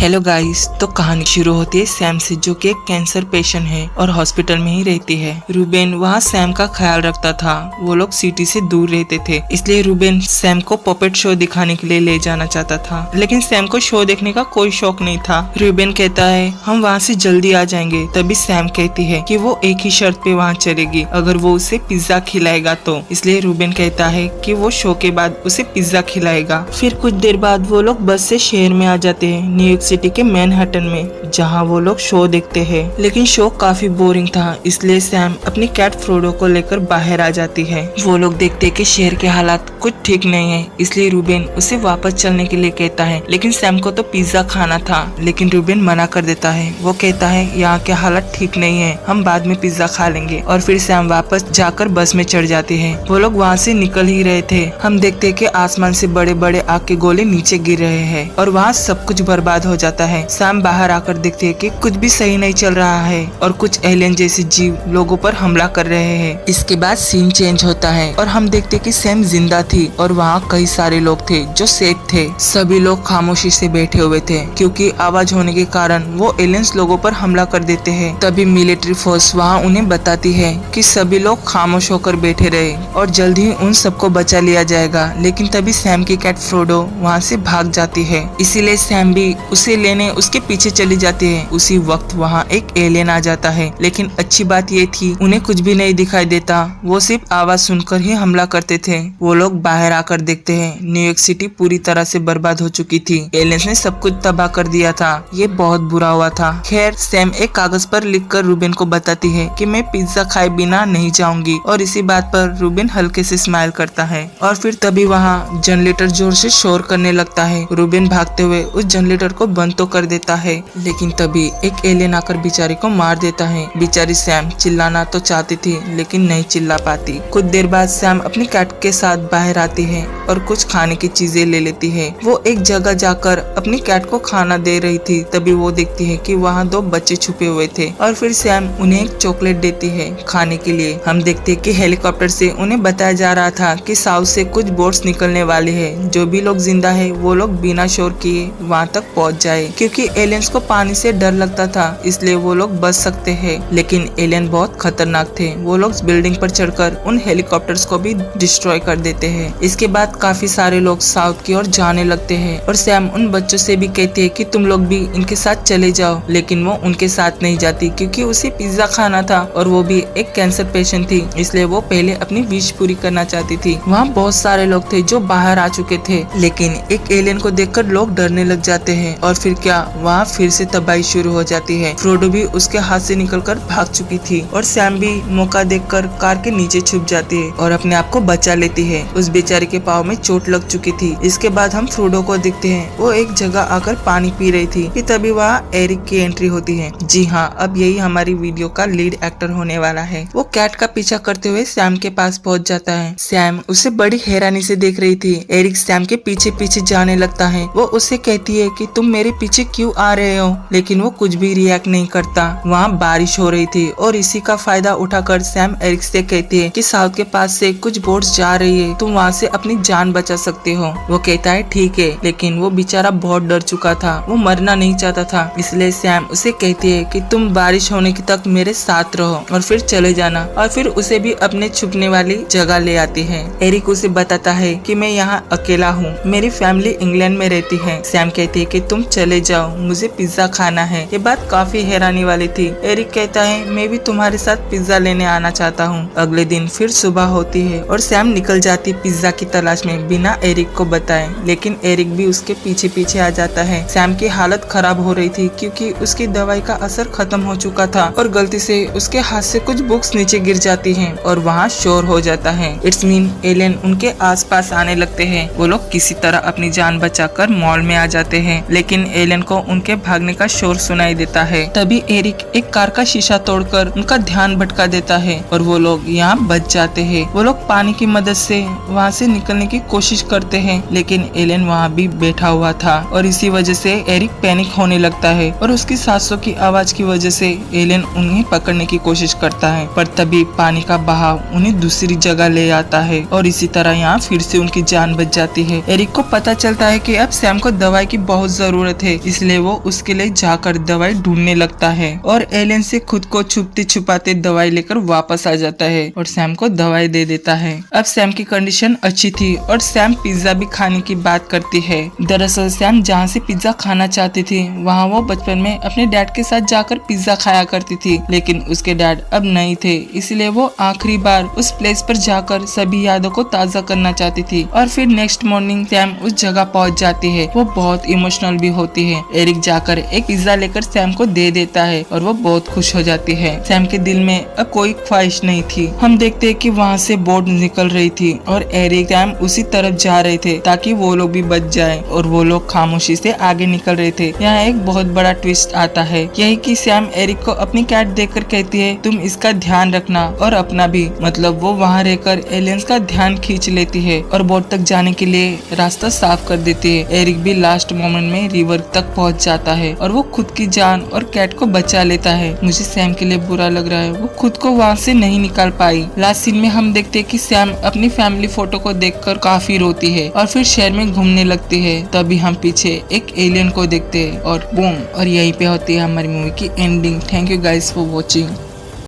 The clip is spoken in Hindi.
हेलो गाइस, तो कहानी शुरू होती है सैम से, जो कि एक कैंसर पेशेंट है और हॉस्पिटल में ही रहती है। रूबेन वहाँ सैम का ख्याल रखता था। वो लोग सिटी से दूर रहते थे, इसलिए रूबेन सैम को पपेट शो दिखाने के लिए ले जाना चाहता था, लेकिन सैम को शो देखने का कोई शौक नहीं था। रूबेन कहता है हम वहाँ से जल्दी आ जाएंगे। तभी सैम कहती है कि वो एक ही शर्त पे वहाँ चलेगी, अगर वो उसे पिज्जा खिलाएगा तो। इसलिए रूबेन कहता है कि वो शो के बाद उसे पिज्जा खिलाएगा। फिर कुछ देर बाद वो लोग बस से शहर में आ जाते हैं, न्यूयॉर्क सिटी के मैनहट्टन में, जहां वो लोग शो देखते हैं। लेकिन शो काफी बोरिंग था, इसलिए सैम अपनी कैट फ्रोडो को लेकर बाहर आ जाती है। वो लोग देखते हैं कि शहर के हालात कुछ ठीक नहीं है, इसलिए रूबेन उसे वापस चलने के लिए कहता है। लेकिन सैम को तो पिज्जा खाना था, लेकिन रूबेन मना कर देता है। वो कहता है यहाँ के हालात ठीक नहीं है, हम बाद में पिज्जा खा लेंगे। और फिर सैम वापस जाकर बस में चढ़ जाते हैं। वो लोग वहाँ से निकल ही रहे थे, हम देखते हैं कि आसमान से बड़े बड़े आग के गोले नीचे गिर रहे हैं और वहाँ सब कुछ बर्बाद हो जाता है। सैम बाहर आकर देखते हैं कि कुछ भी सही नहीं चल रहा है और कुछ एलियन जैसे जीव लोगों पर हमला कर रहे हैं। इसके बाद सीन चेंज होता है और हम देखते हैं कि सैम जिंदा थी और वहाँ कई सारे लोग थे जो सेफ थे। सभी लोग खामोशी से बैठे हुए थे, क्योंकि आवाज होने के कारण वो एलियंस लोगों पर हमला कर देते हैं। तभी मिलिट्री फोर्स वहाँ उन्हें बताती है कि सभी लोग खामोश होकर बैठे रहे और जल्द ही उन सबको बचा लिया जाएगा। लेकिन तभी सैम की कैट फ्रोडो वहाँ से भाग जाती है, इसीलिए सैम भी उसे लेने उसके पीछे चली जाती है। उसी वक्त वहाँ एक एलियन आ जाता है, लेकिन अच्छी बात ये थी उन्हें कुछ भी नहीं दिखाई देता, वो सिर्फ आवाज सुनकर ही हमला करते थे। वो लोग बाहर आकर देखते हैं न्यूयॉर्क सिटी पूरी तरह से बर्बाद हो चुकी थी। एलियंस ने सब कुछ तबाह कर दिया था, ये बहुत बुरा हुआ था। खैर सैम एक कागज पर लिखकर रूबेन को बताती है कि मैं पिज्जा खाए बिना नहीं जाऊंगी, और इसी बात पर रूबेन हल्के से स्माइल करता है। और फिर तभी वहाँ जनरेटर जोर से शोर करने लगता है। रूबेन भागते हुए उस जनरेटर को बंद तो कर देता है, लेकिन तभी एक एलियन आकर बेचारी को मार देता है। बेचारी सैम चिल्लाना तो चाहती थी, लेकिन नहीं चिल्ला पाती। कुछ देर बाद सैम अपनी कैट के साथ बाहर आती है और कुछ खाने की चीजें ले लेती है। वो एक जगह जाकर अपनी कैट को खाना दे रही थी, तभी वो देखती है कि वहाँ दो बच्चे छुपे हुए थे और फिर सैम उन्हें एक चॉकलेट देती है खाने के लिए। हम देखते हैं कि हेलीकॉप्टर से उन्हें बताया जा रहा था कि साउथ से कुछ बोट्स निकलने वाले हैं। जो भी लोग जिंदा है वो लोग बिना शोर किए वहाँ तक पहुँच जाए, क्योंकि एलियंस को पानी से डर लगता था, इसलिए वो लोग बच सकते हैं। लेकिन एलियन बहुत खतरनाक थे, वो लोग बिल्डिंग पर चढ़कर उन हेलीकॉप्टर्स को भी डिस्ट्रॉय कर देते हैं। इसके बाद काफी सारे लोग साउथ की ओर जाने लगते हैं और सैम उन बच्चों से भी कहते हैं कि तुम लोग भी इनके साथ चले जाओ, लेकिन वो उनके साथ नहीं जाती, क्योंकि उसे पिज्जा खाना था और वो भी एक कैंसर पेशेंट थी, इसलिए वो पहले अपनी विश पूरी करना चाहती थी। वहाँ बहुत सारे लोग थे जो बाहर आ चुके थे, लेकिन एक एलियन को देखकर लोग डरने लग जाते हैं और फिर क्या वहाँ फिर से तबाही शुरू हो जाती है। फ्रोडो भी उसके हाथ से निकलकर भाग चुकी थी और सैम भी मौका देखकर कार के नीचे छुप जाती है और अपने आप को बचा लेती है। उस बेचारे के पाँव में चोट लग चुकी थी। इसके बाद हम फ्रोडो को देखते हैं, वो एक जगह आकर पानी पी रही थी कि तभी वहाँ एरिक की एंट्री होती है। जी हाँ, अब यही हमारी वीडियो का लीड एक्टर होने वाला है। वो कैट का पीछा करते हुए सैम के पास पहुँच जाता है। सैम उसे बड़ी हैरानी से देख रही थी। एरिक सैम के पीछे पीछे जाने लगता है। वो उससे कहती है कि तुम मेरे पीछे क्यों आ रहे हो, लेकिन वो कुछ भी रिएक्ट नहीं करता। वहाँ बारिश हो रही थी और इसी का फायदा उठाकर सैम एरिक से कहती है कि साउथ के पास से कुछ बोट्स जा रही है, तुम वहाँ से अपनी जान बचा सकते हो। वो कहता है ठीक है, लेकिन वो बेचारा बहुत डर चुका था, वो मरना नहीं चाहता था, इसलिए सैम उसे कहती है कि तुम बारिश होने की तक मेरे साथ रहो और फिर चले जाना। और फिर उसे भी अपने छुपने वाली जगह ले आती है। एरिक उसे बताता है कि मैं यहाँ अकेला हूँ, मेरी फैमिली इंग्लैंड में रहती है। सैम कहती है कि तुम चले जाओ, मुझे पिज्जा खाना है। ये बात काफी हैरानी वाली थी। एरिक कहता है मैं भी तुम्हारे साथ पिज्जा लेने आना चाहता हूँ। अगले दिन फिर सुबह होती है और सैम निकल जाती पिज्जा की तलाश में बिना एरिक को बताए, लेकिन एरिक भी उसके पीछे पीछे आ जाता है। सैम की हालत खराब हो रही थी, क्योंकि उसकी दवाई का असर खत्म हो चुका था और गलती से उसके हाथ से कुछ बुक्स नीचे गिर जाती हैं और वहाँ शोर हो जाता है। इट्स मीन एलियन उनके आसपास आने लगते हैं। वो लोग किसी तरह अपनी जान बचाकर मॉल में आ जाते हैं, लेकिन एलियन को उनके भागने का शोर सुनाई देता है। तभी एरिक एक कार का शीशा तोड़कर उनका ध्यान भटका देता है और वो लोग यहाँ बच जाते हैं। वो लोग पानी की मदद से वहाँ से निकलने की कोशिश करते हैं, लेकिन एलियन वहाँ भी बैठा हुआ था और इसी वजह से एरिक पैनिक होने लगता है और उसकी सांसों की आवाज की वजह से एलियन उन्हें पकड़ने की कोशिश करता है। पर तभी पानी का बहाव उन्हें दूसरी जगह ले आता है और इसी तरह यहाँ फिर से उनकी जान बच जाती है। एरिक को पता चलता है कि अब सैम को दवाई की बहुत जरूरत जरूरत है, इसलिए वो उसके लिए जाकर दवाई ढूंढने लगता है और एलियन से खुद को छुपते छुपाते दवाई लेकर वापस आ जाता है और सैम को दवाई दे देता है। अब सैम की कंडीशन अच्छी थी और सैम पिज्जा भी खाने की बात करती है। दरअसल सैम जहाँ से पिज्जा खाना चाहती थी वहाँ वो बचपन में अपने डैड के साथ जाकर पिज्जा खाया करती थी, लेकिन उसके डैड अब नहीं थे, इसलिए वो आखिरी बार उस प्लेस पर जाकर सभी यादों को ताजा करना चाहती थी। और फिर नेक्स्ट मॉर्निंग सैम उस जगह पहुँच जाती है। वो बहुत इमोशनल भी होती है। एरिक जाकर एक पिज्जा लेकर सैम को दे देता है और वो बहुत खुश हो जाती है। सैम के दिल में अब कोई ख्वाहिश नहीं थी। हम देखते हैं कि वहाँ से बोट निकल रही थी और एरिक सैम उसी तरफ जा रहे थे ताकि वो लोग भी बच जाए और वो लोग खामोशी से आगे निकल रहे थे। यहाँ एक बहुत बड़ा ट्विस्ट आता है, यही कि सैम एरिक को अपनी कैट देकर कहती है तुम इसका ध्यान रखना और अपना भी। मतलब वो वहाँ रहकर एलियंस का ध्यान खींच लेती है और बोट तक जाने के लिए रास्ता साफ कर देती है। एरिक भी लास्ट मोमेंट में रिवर तक पहुँच जाता है और वो खुद की जान और कैट को बचा लेता है। मुझे सैम के लिए बुरा लग रहा है, वो खुद को वहाँ से नहीं निकाल पाई। लास्ट सीन में हम देखते हैं कि सैम अपनी फैमिली फोटो को देखकर काफी रोती है और फिर शहर में घूमने लगती है। तभी हम पीछे एक एलियन को देखते हैं और बूम, और यहीं पे होती है हमारी मूवी की ending. Thank you guys for watching.